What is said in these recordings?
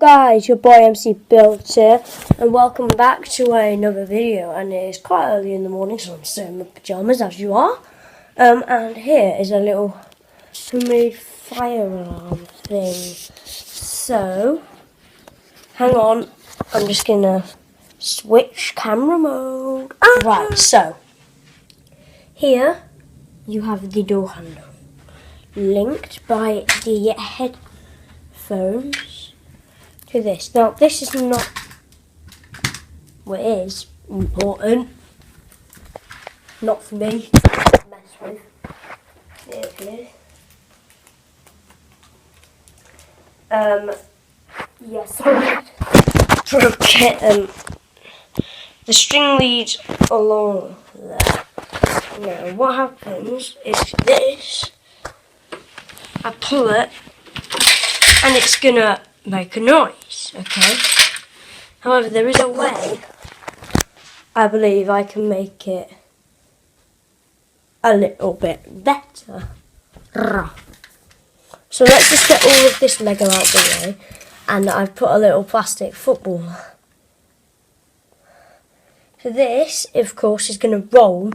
Guys, your boy MC Built here, and welcome back to another video. And it is quite early in the morning, so I'm still in my pyjamas as you are. And here is a little homemade fire alarm thing. So, hang on, I'm just gonna switch camera mode. Right, so here you have the door handle linked by the headphones to this. Now, this is not, well, it is important. Not for me to mess with. There it is. Yes, okay, the string leads along there. Now, what happens is this. I pull it, and it's gonna make a noise, okay? However, there is a way, I believe I can make it a little bit better. So let's just get all of this Lego out the way, and I've put a little plastic football. So this, of course, is going to roll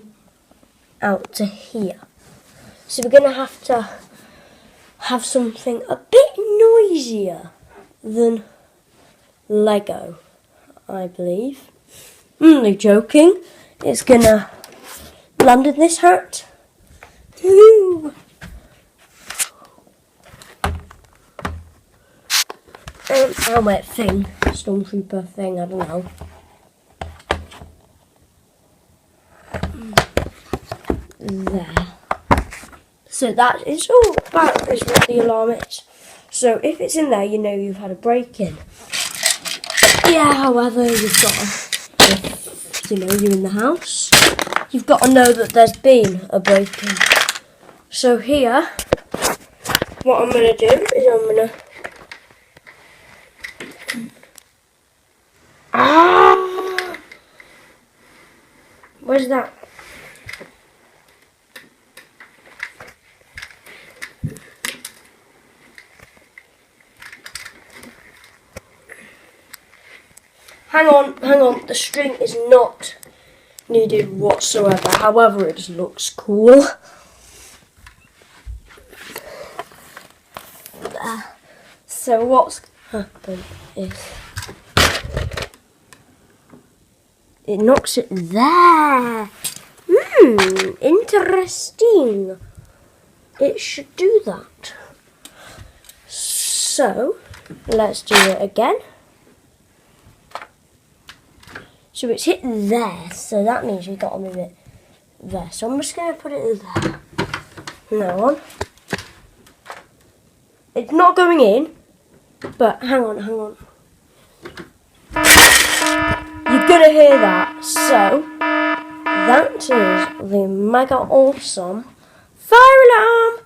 out to here. So we're going to have something a bit noisier than Lego, I believe. Only joking. It's gonna land in this hat. Helmet thing, Stormtrooper thing, I don't know. There. So that is all about is what the alarm is. So if it's in there, you know you've had a break-in. Yeah, however, you've got to, if, you're in the house, you've got to know that there's been a break-in. So here, what I'm going to do is I'm going to... Where's that? Hang on, the string is not needed whatsoever, however it just looks cool. So what's happened is, it knocks it there. Interesting. It should do that. So, let's do it again. So it's hit there, so that means we've got to move it there. So I'm just going to put it there. Now on. It's not going in, but hang on. You're going to hear that. So, that is the mega awesome fire alarm.